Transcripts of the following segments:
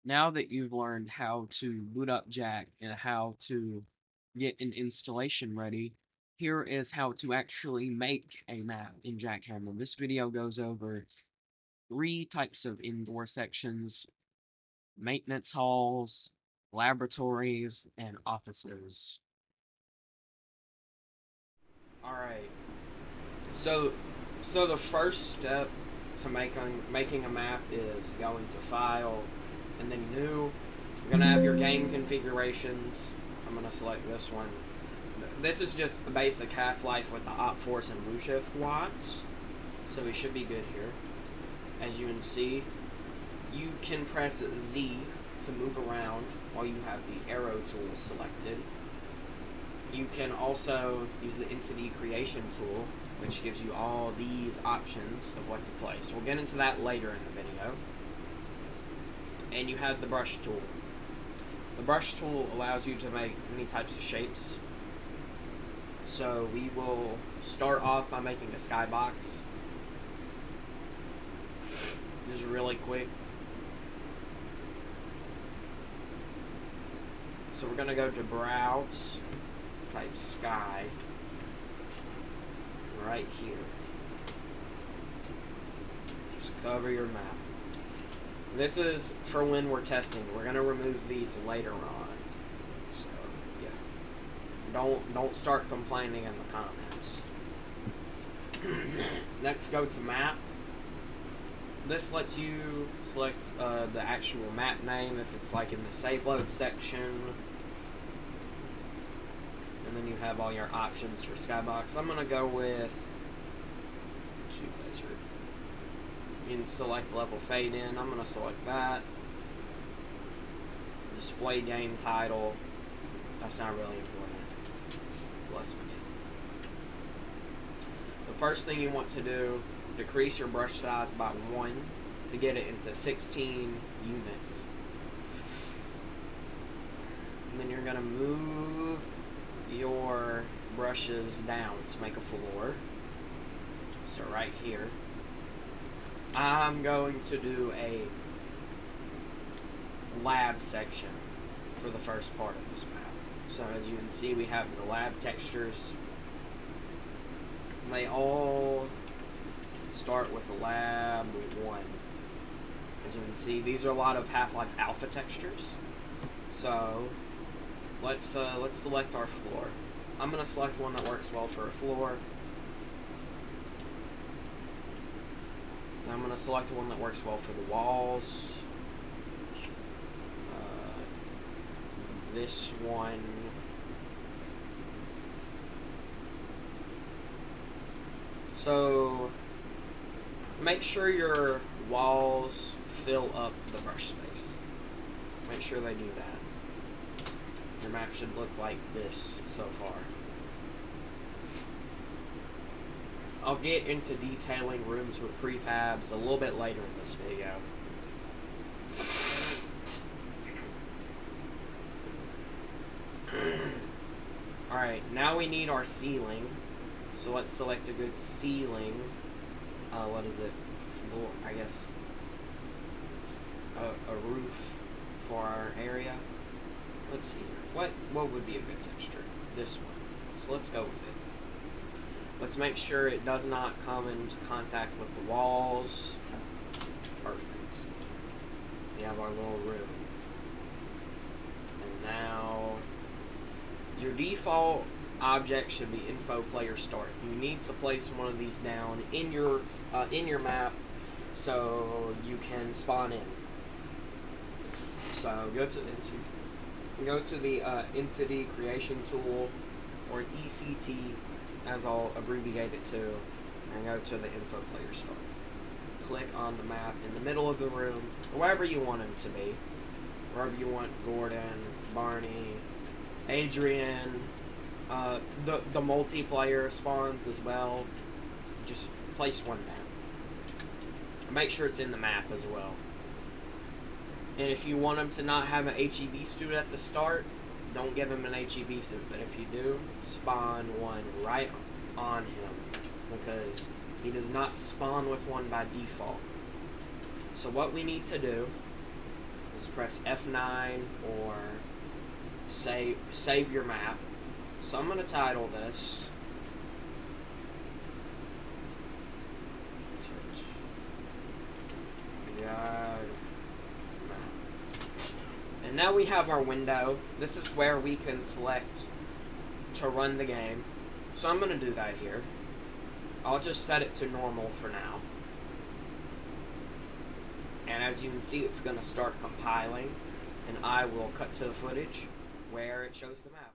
Now that you've learned how to boot up Jack and how to get an installation ready, here is how to actually make a map in Jackhammer. This video goes over 3 types of indoor sections: maintenance halls, laboratories, and offices. Alright, so the first step to making a map is going to File, and then New. You're going to have your game configurations. I'm going to select this one. This is just the basic Half-Life with the Op Force and Blue Shift watts, so we should be good here. As you can see, you can press Z to move around while you have the arrow tool selected. You can also use the entity creation tool, which gives you all these options of what to place. We'll get into that later in the video. And you have the brush tool. The brush tool allows you to make many types of shapes. So we will start off by making a skybox. Just really quick. So we're going to go to Browse, type Sky, right here. Just cover your map. This is for when we're testing. We're going to remove these later on. So, yeah. Don't start complaining in the comments. Next, go to Map. This lets you select the actual map name if it's like in the save load section. And then you have all your options for Skybox. I'm going to go with Desert. You can select level fade in. I'm going to select that. Display game title. That's not really important. Let's begin. The first thing you want to do, decrease your brush size by 1 to get it into 16 units. And then you're going to move your brushes down to make a floor. So right here. I'm going to do a lab section for the first part of this map. So as you can see, we have the lab textures. They all start with lab 1. As you can see, these are a lot of Half-Life Alpha textures. So let's select our floor. I'm going to select one that works well for a floor. And I'm going to select one that works well for the walls. This one. So make sure your walls fill up the brush space. Make sure they do that. Your map should look like this so far. I'll get into detailing rooms with prefabs a little bit later in this video. Alright, now we need our ceiling. So let's select a good ceiling. What is it? Floor, I guess. A roof for our area. Let's see here. What would be a good texture? This one. So let's go with it. Let's make sure it does not come into contact with the walls. Perfect. We have our little room. And now your default object should be info player start. You need to place one of these down in your map so you can spawn in. So go to the entity creation tool, or ECT as I'll abbreviate it to, and go to the info player start. Click on the map in the middle of the room, wherever you want him to be. Wherever you want Gordon, Barney, Adrian, the multiplayer spawns as well. Just place one down. Make sure it's in the map as well. And if you want him to not have an HEV suit at the start, don't give him an HEV suit. But if you do, spawn one right on him, because he does not spawn with one by default. So what we need to do is press F9 or save your map. So I'm going to title this Yard Map. And now we have our window. This is where we can select to run the game. So I'm going to do that here. I'll just set it to normal for now. And as you can see, it's going to start compiling, and I will cut to the footage where it shows the map.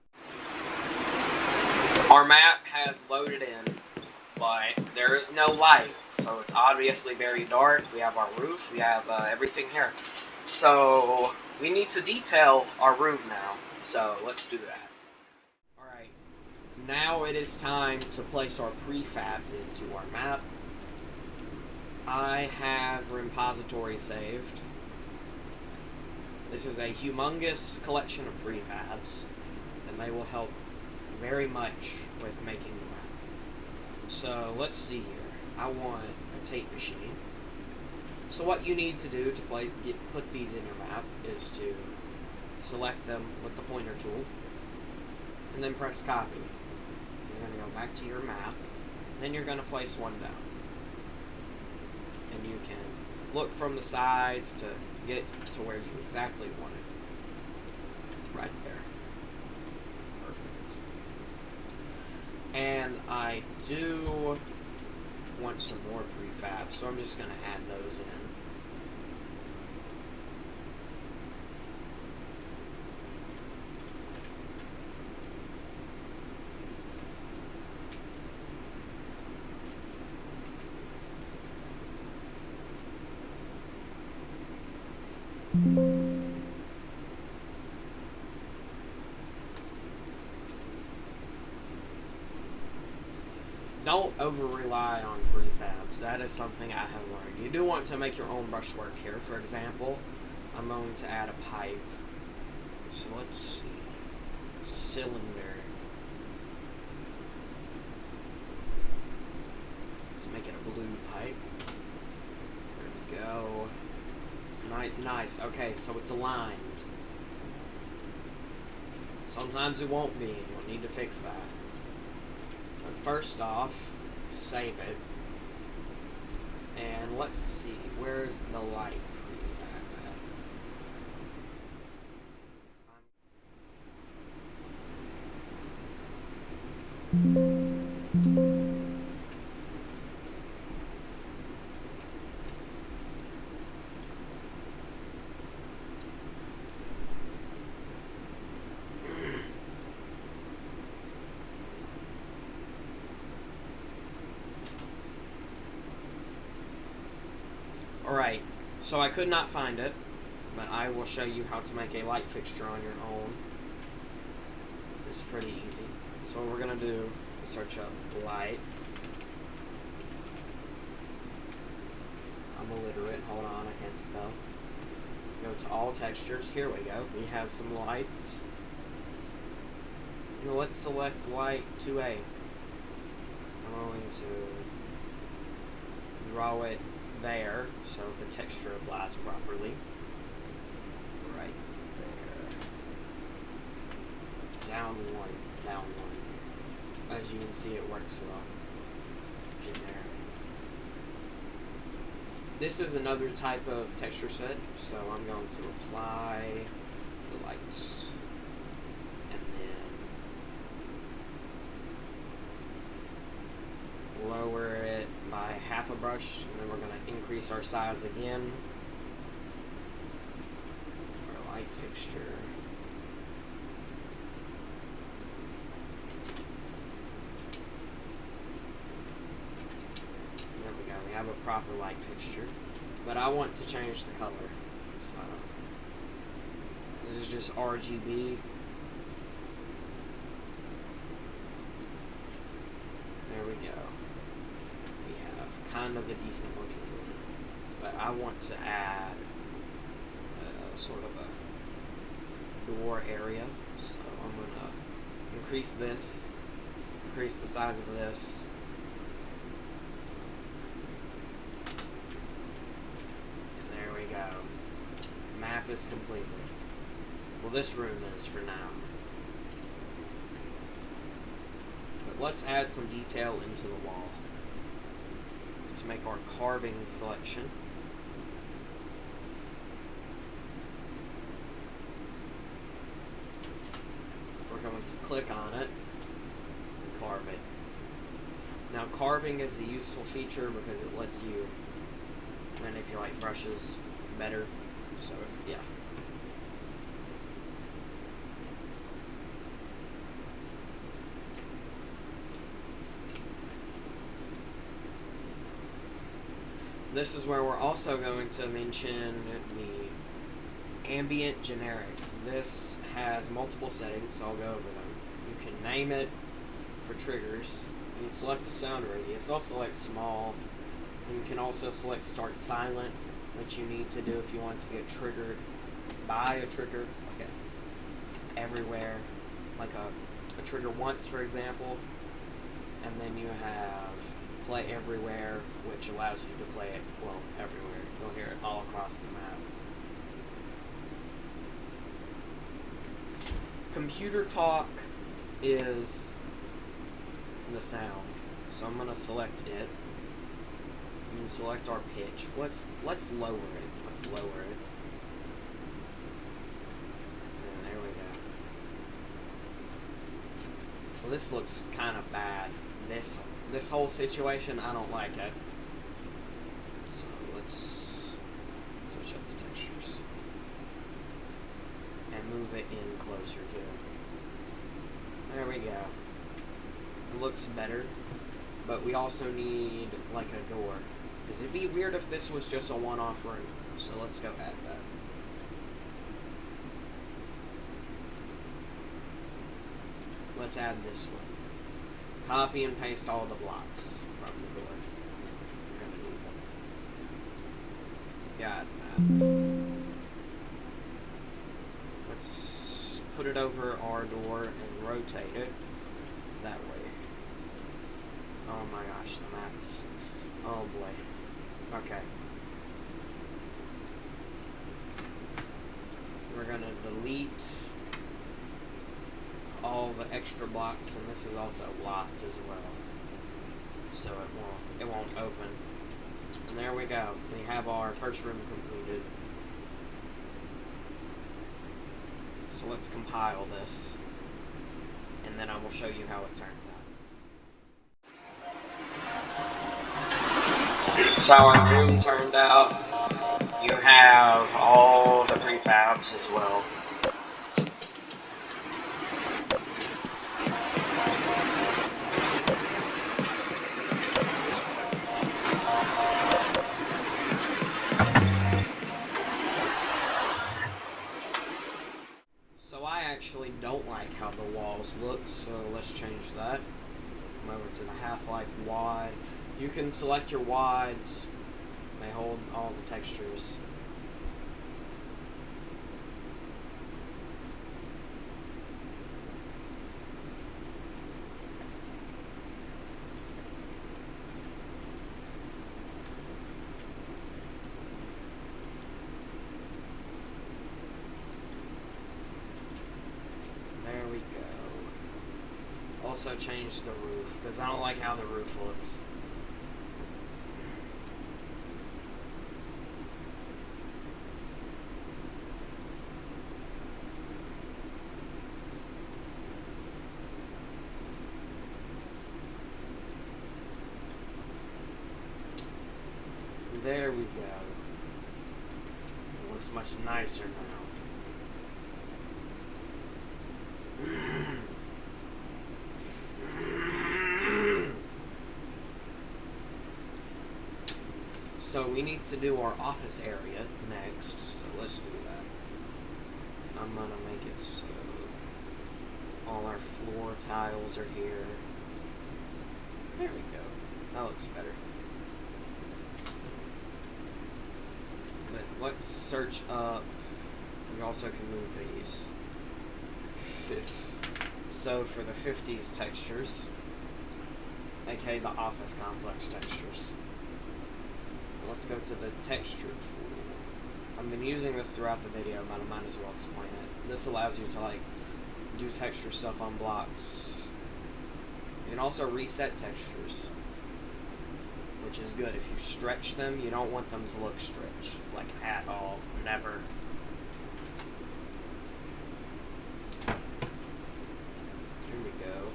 Our map has loaded in, but there is no light, so it's obviously very dark. We have our roof, we have everything here. So we need to detail our room now, so let's do that. Alright, now it is time to place our prefabs into our map. I have repository saved. This is a humongous collection of prefabs, and they will help very much with making the map. So let's see here. I want a tape machine. So what you need to do to put these in your map is to select them with the pointer tool, and then press copy. You're going to go back to your map, then you're going to place one down. And you can look from the sides to get to where you exactly want it. Right there. Perfect. And I do want some more prefabs, so I'm just going to add those in. Don't over-rely on prefabs. That is something I have learned. You do want to make your own brushwork here. For example, I'm going to add a pipe. So let's see. Cylinder. Let's make it a blue pipe. There we go. It's nice. Okay, so it's aligned. Sometimes it won't be, and you'll need to fix that. But first off, save it. And let's see, where's the light prefab at? Alright, so I could not find it, but I will show you how to make a light fixture on your own. It's pretty easy. So what we're going to do is search up light. I'm illiterate, hold on, I can't spell. Go to all textures, here we go. We have some lights. Now let's select light 2A. I'm going to draw it there, so the texture applies properly. Right there. Down one, down one. As you can see, it works well. Generic. This is another type of texture set, so I'm going to apply the lights. And then lower it by half a brush, and then we're going to increase our size again. Our light fixture. There we go. We have a proper light fixture. But I want to change the color. So this is just RGB. There we go. We have kind of a decent looking one, but I want to add sort of a door area, so I'm going to increase this, increase the size of this, and there we go. Map this completely. Well, this room is for now. But let's add some detail into the wall. Let's make our carving selection. We're going to click on it and carve it. Now, carving is a useful feature because it lets you manipulate brushes better. So, yeah. This is where we're also going to mention the ambient generic. This has multiple settings, so I'll go over them. You can name it for triggers. You can select the sound radius. I'll select small. And you can also select start silent, which you need to do if you want to get triggered by a trigger. Okay. Everywhere. Like a trigger once, for example. And then you have play everywhere, which allows you to play it, well, everywhere. You'll hear it all across the map. Computer talk is the sound. So I'm going to select it. And select our pitch. Let's lower it. Let's lower it. And there we go. Well, this looks kind of bad. This whole situation, I don't like it. So let's switch up the textures and move it in closer to it. There we go. It looks better, but we also need like a door. Because it'd be weird if this was just a one-off room. So let's go add that. Let's add this one. Copy and paste all the blocks from the door. We're gonna need them. Got that. Let's put it over our door and rotate it that way. Oh my gosh, the map is... Oh boy. Okay. We're gonna delete all the extra blocks, and this is also locked as well, so it won't open. And there we go. We have our first room completed. So let's compile this, and then I will show you how it turns out. That's how our room turned out. You have all the prefabs as well. So I actually don't like how the walls look, so let's change that. Come over to the Half-Life wad. You can select your wads. They hold all the textures. There we go. Also change the roof, because I don't like how the roof looks. There we go. It looks much nicer now. So we need to do our office area next, so let's do that. I'm gonna make it so all our floor tiles are here. There we go. That looks better. But let's search up. We also can move these. So for the 50s textures, aka the office complex textures, let's go to the texture tool. I've been using this throughout the video, but I might as well explain it. This allows you to like do texture stuff on blocks. You can also reset textures, which is good. If you stretch them, you don't want them to look stretched, like at all, never. Here we go.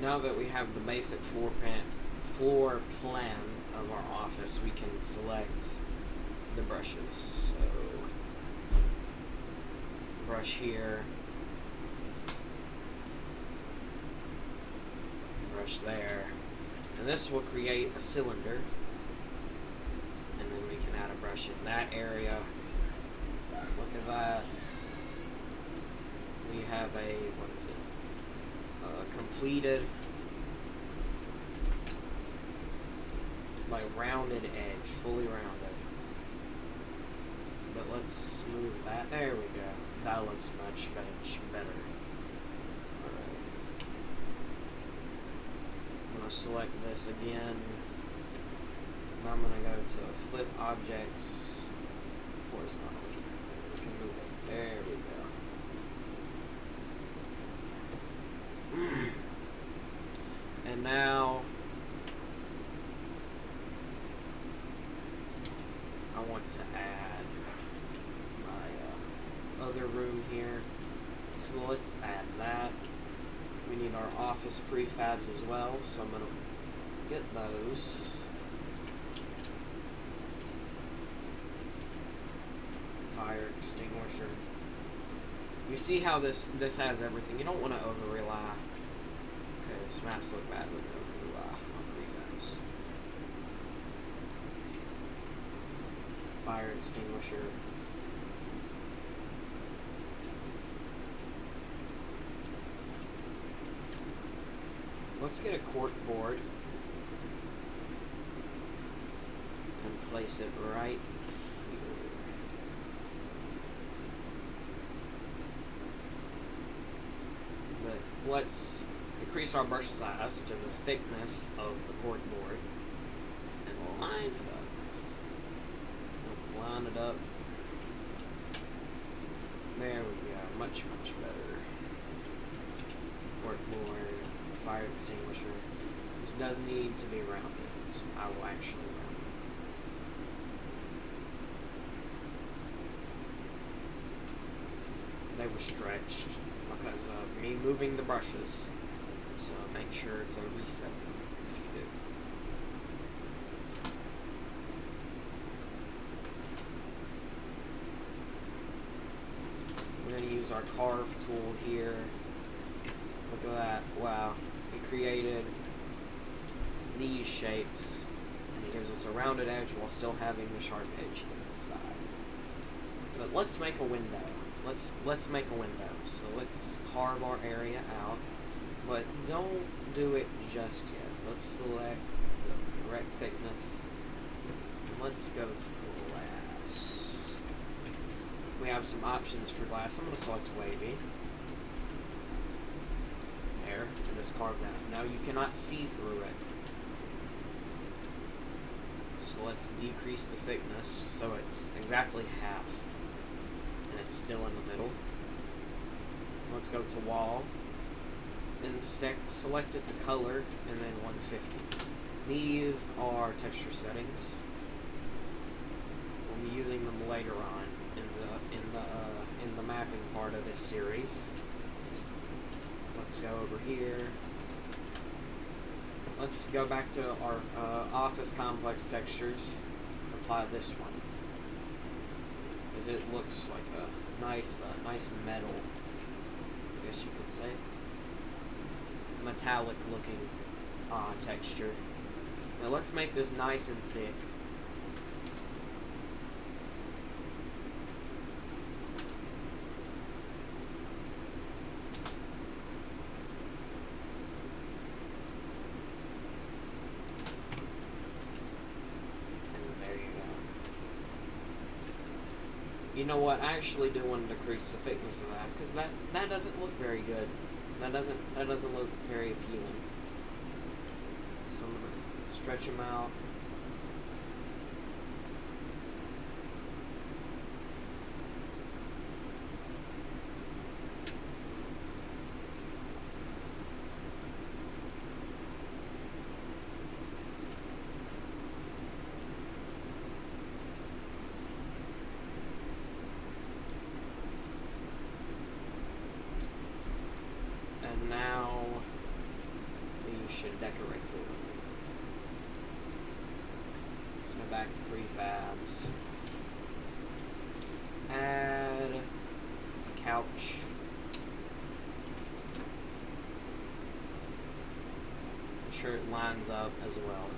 Now that we have the basic floor plan of our office, we can select the brushes. So, brush here, brush there, and this will create a cylinder, and then we can add a brush in that area. Look at that. We have a, what is it? Completed, like rounded edge, fully rounded. But let's move that. There we go. That looks much better. Alright. I'm going to select this again. Now I'm going to go to flip objects. Horizontally. We can move it. There we go. And now I want to add my other room here. So let's add that. We need our office prefabs as well, so I'm going to get those. Fire extinguisher. You see how this has everything. You don't want to over rely. Okay, this maps look bad with over rely on prefabs. Fire extinguisher. Let's get a cork board and place it right here. But let's increase our brush size to the thickness of the cork board and line it up. Line it up. There we go. Much better. Cork board. Fire extinguisher. This does need to be rounded, so I will actually round it. They were stretched because of me moving the brushes, so make sure to reset them if you do. We're going to use our carve tool here. Look at that. Wow. It created these shapes, and it gives us a rounded edge while still having the sharp edge inside. But let's make a window. Let's make a window. So let's carve our area out, but don't do it just yet. Let's select the correct thickness. And let's go to glass. We have some options for glass. I'm going to select wavy. And just carve that. Now you cannot see through it. So let's decrease the thickness so it's exactly half. And it's still in the middle. Let's go to wall. And select it the color and then 150. These are texture settings. We'll be using them later on in the mapping part of this series. Let's go over here. Let's go back to our office complex textures. Apply this one, because it looks like a nice metal, I guess you could say, metallic looking texture. Now let's make this nice and thick. You know what? I actually do want to decrease the thickness of that because that doesn't look very good. That doesn't look very appealing. So I'm gonna stretch them out. Now we should decorate the room. Let's go back to prefabs. Add a couch. Make sure it lines up as well.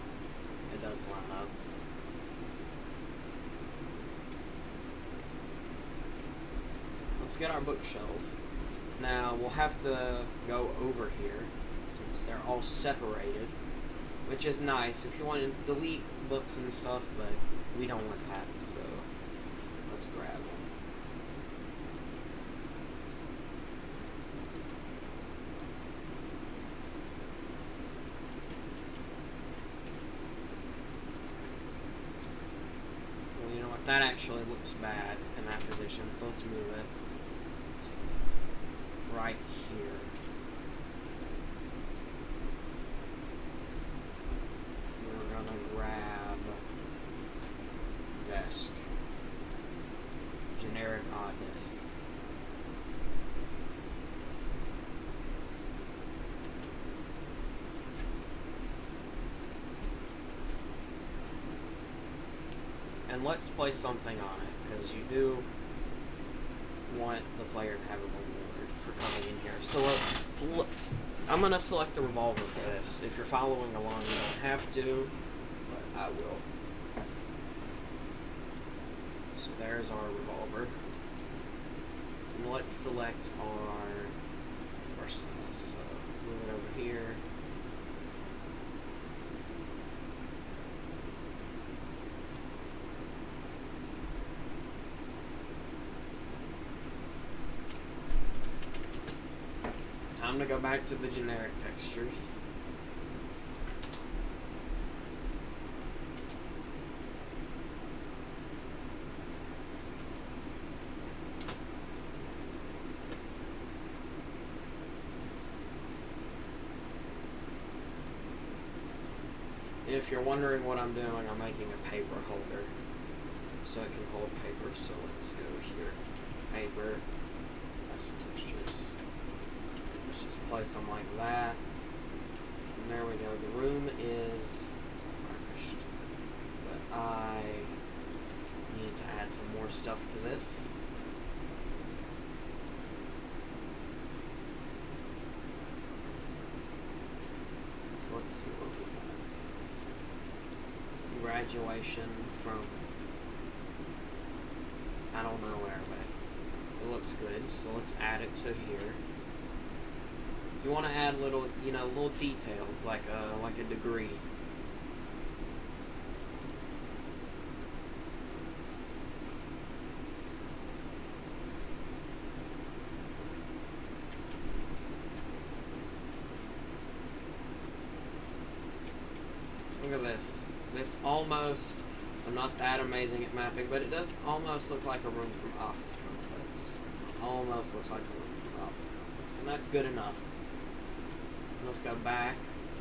It does line up. Let's get our bookshelf. Now, we'll have to go over here, since they're all separated, which is nice if you want to delete books and stuff, but we don't want that, so let's grab them. Well, you know what, that actually looks bad in that position, so let's move it. Right here. We're gonna grab desk. Generic odd desk. And let's place something on it, because you do want the player to have a reward for coming in here. So look, I'm going to select the revolver for this. If you're following along, you don't have to, but I will. So there's our revolver. And let's select our arsenal. So move it over here. Time to go back to the generic textures. If you're wondering what I'm doing, I'm making a paper holder so it can hold paper. So let's go here, paper, have some textures. Let's just place them like that. And there we go. The room is furnished. But I need to add some more stuff to this. So let's see what we got. Graduation from I don't know where, but it looks good. So let's add it to here. You want to add little, little details like a degree. Look at this. This almost, I'm not that amazing at mapping, but it does almost look like a room from Office Complex. Almost looks like a room from Office Complex, and that's good enough. Let's go back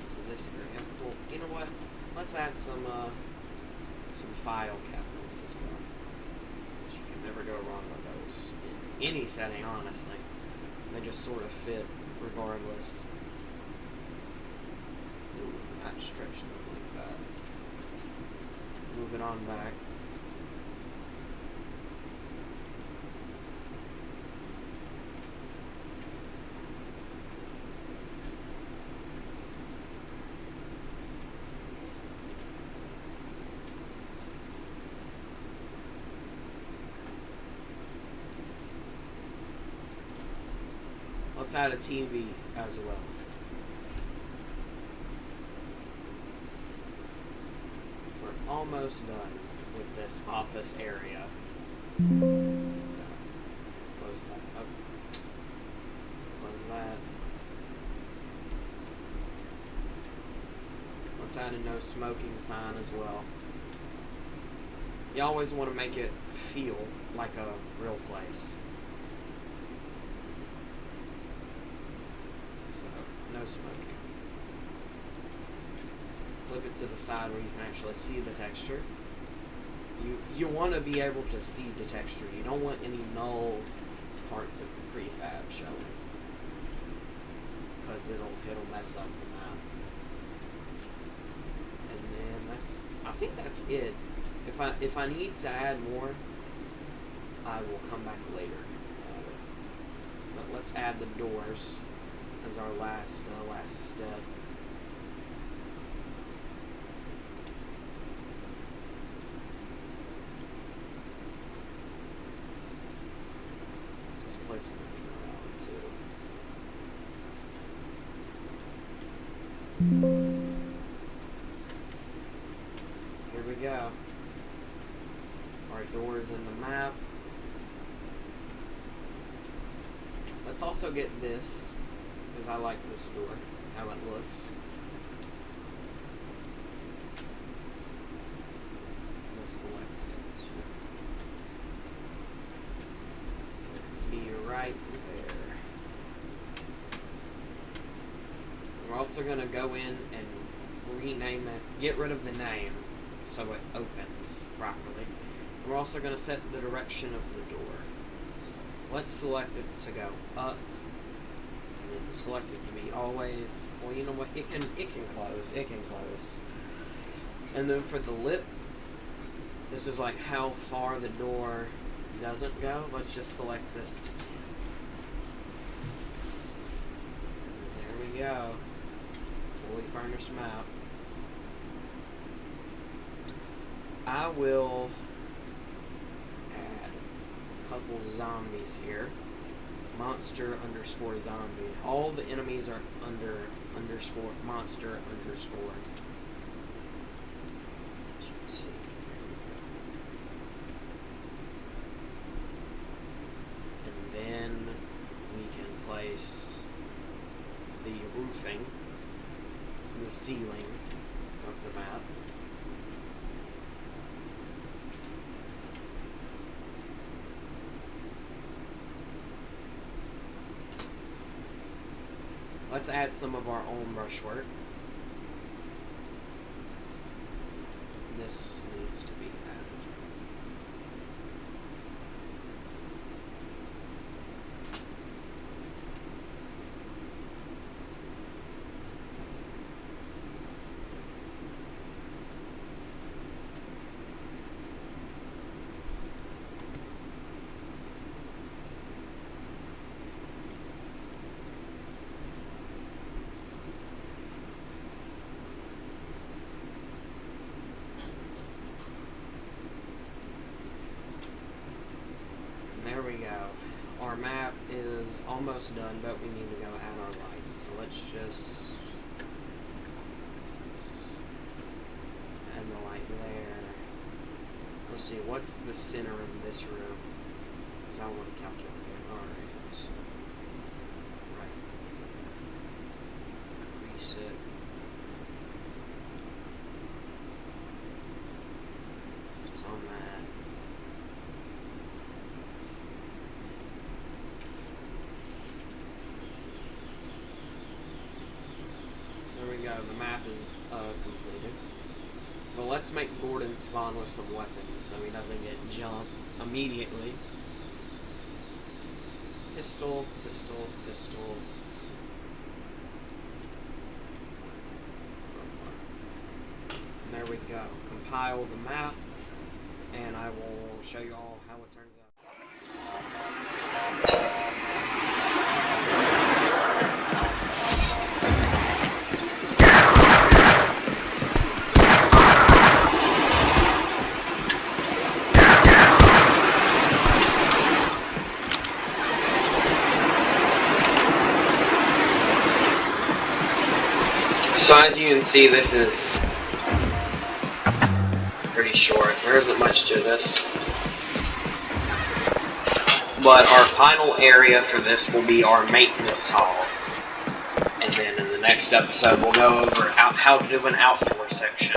to this area. Well, you know what? Let's add some file cabinets as well. You can never go wrong with those in any setting, honestly. They just sort of fit regardless. Ooh, not stretched underneath that. Move it on back. Let's add a TV as well. We're almost done with this office area. close that. Oh. Close that. Let's add a no smoking sign as well. You always want to make it feel like a real place. So, no smoking. Flip it to the side where you can actually see the texture. You want to be able to see the texture. You don't want any null parts of the prefab showing, because it'll mess up the map. And then I think that's it. If I need to add more, I will come back later and add it. But let's add the doors as our last step. Just place them around too. Here we go. Our doors in the map. Let's also get this, because I like this door, how it looks. We'll select it. Be right there. We're also going to go in and rename it, get rid of the name so it opens properly. We're also going to set the direction of the door. So let's select it to go up, and then select it to be always. Well, you know what? It can close. It can close. And then for the lip, this is like how far the door doesn't go. Let's just select this to 10. There we go. Fully furnished map. I will add a couple zombies here. Monster underscore zombie. All the enemies are underscore monster underscore. Let's see. And then we can place the roofing, the ceiling of the map. Let's add some of our own brushwork. This needs to be added. There we go. Our map is almost done, but we need to go add our lights. So let's just add the light there. Let's see, what's the center in this room? Because I want to calculate it. Alright. So, right. Increase it. It's on that. The map is completed. But let's make Gordon spawn with some weapons so he doesn't get jumped immediately. Pistol, pistol, pistol. And there we go. Compile the map, and I will show you all how it turns out. So as you can see, this is pretty short. There isn't much to this. But our final area for this will be our maintenance hall. And then in the next episode, we'll go over how to do an outdoor section.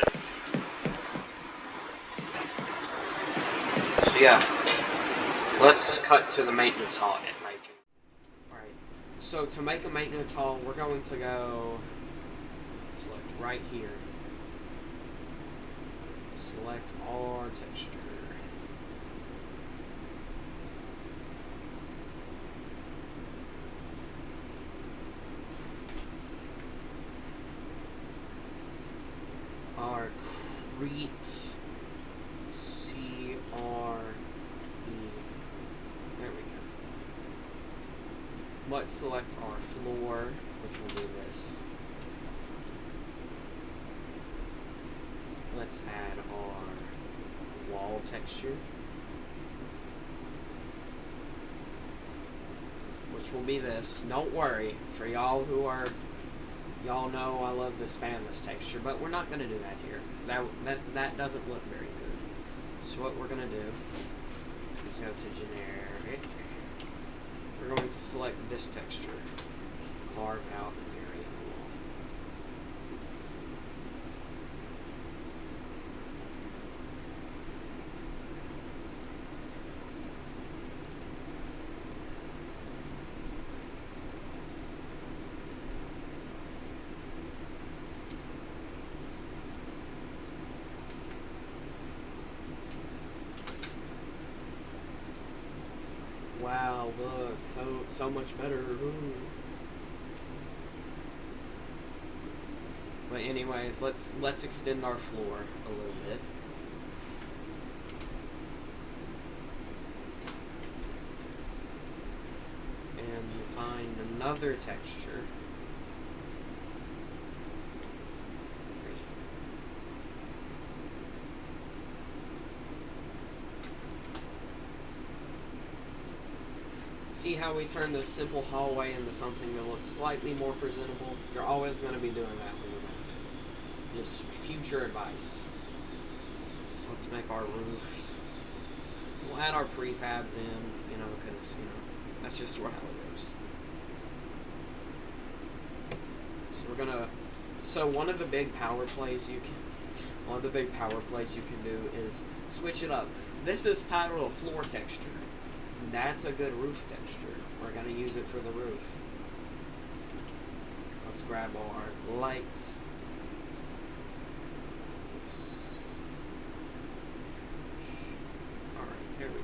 So yeah, let's cut to the maintenance hall and making. Alright, so to make a maintenance hall, we're going to go select right here. Select our texture. Our Crete CRE. There we go. Let's select our floor, which will be this. Let's add our wall texture, which will be this. Don't worry, for y'all who are, y'all know I love the spanless texture, but we're not going to do that here, because that doesn't look very good. So what we're going to do is go to generic. We're going to select this texture, carve out an area of the wall. Wow, look, so much better. Ooh. But anyways, let's extend our floor a little bit. And find another texture. See how we turn this simple hallway into something that looks slightly more presentable? You're always going to be doing that when you map. Just future advice. Let's make our roof. We'll add our prefabs in, because, that's just how it goes. So we're gonna. So one of the big power plays you can do is switch it up. This is titled a floor texture. That's a good roof texture. We're going to use it for the roof. Let's grab our light. Alright, here we go.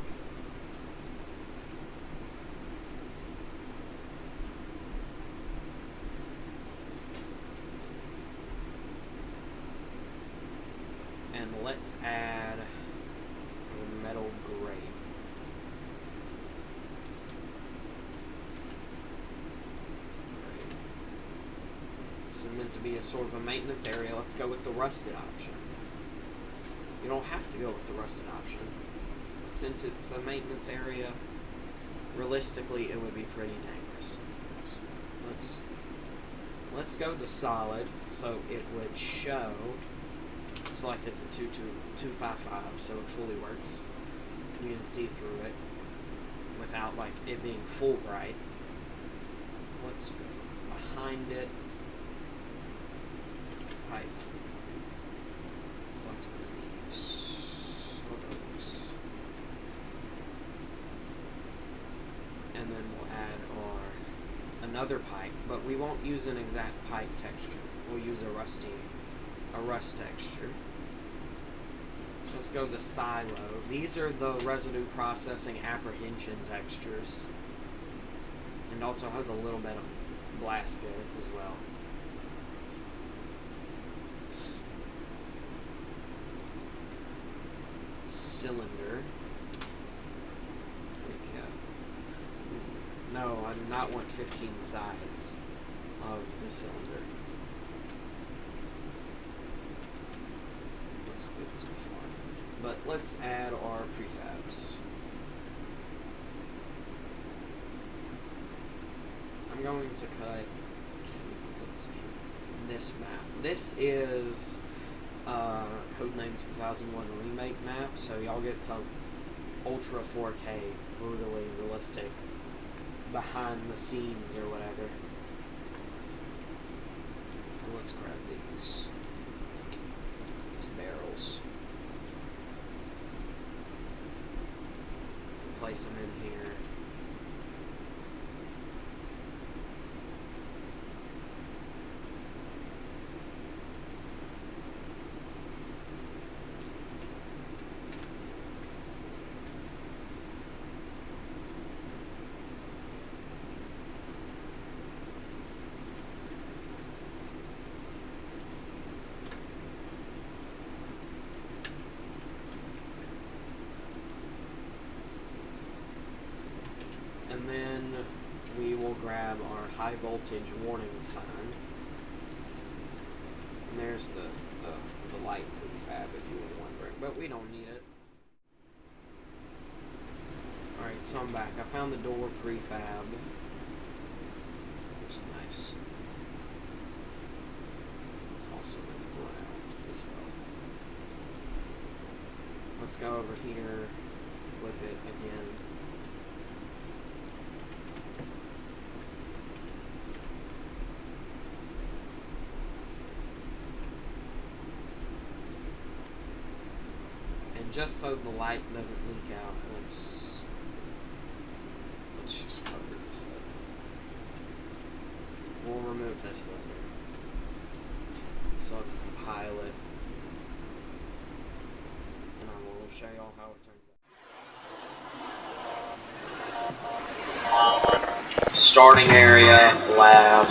And let's add a metal gray. Meant to be a sort of a maintenance area. Let's go with the rusted option. You don't have to go with the rusted option. But since it's a maintenance area, realistically it would be pretty dangerous. Let's go to solid, so it would show. Select it to 255, so it fully works. You can see through it without like it being full bright. Let's go behind it. Pipe. Select one of these. And then we'll add another pipe, but we won't use an exact pipe texture. We'll use a rust texture. So let's go to silo. These are the residue processing apprehension textures. And also has a little bit of blast bit as well. Cylinder. No, I do not want 15 sides of the cylinder. Looks good so far. But let's add our prefabs. I'm going to cut, let's see, this map. This is Codename 2001 remake map, so y'all get some ultra 4K, brutally realistic, behind the scenes or whatever. And let's grab these barrels. Place them in here. And then we will grab our high voltage warning sign. And there's the light prefab if you were wondering, but we don't need it. Alright, so I'm back. I found the door prefab. Looks nice. It's also in the ground as well. Let's go over here, flip it again. Just so the light doesn't leak out, let's just cover this up. We'll remove this later. So let's compile it, and I will show you all how it turns out. Starting area, lab.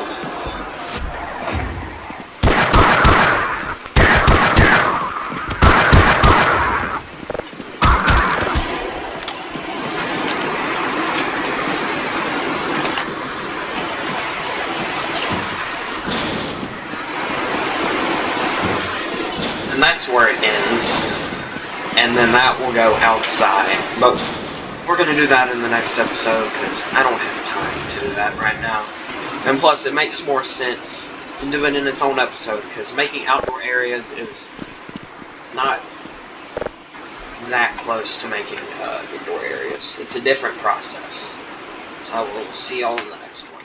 And that's where it ends, and then that will go outside, but we're going to do that in the next episode, because I don't have time to do that right now, and plus it makes more sense to do it in its own episode, because making outdoor areas is not that close to making indoor areas. It's a different process, so we'll see y'all in the next one.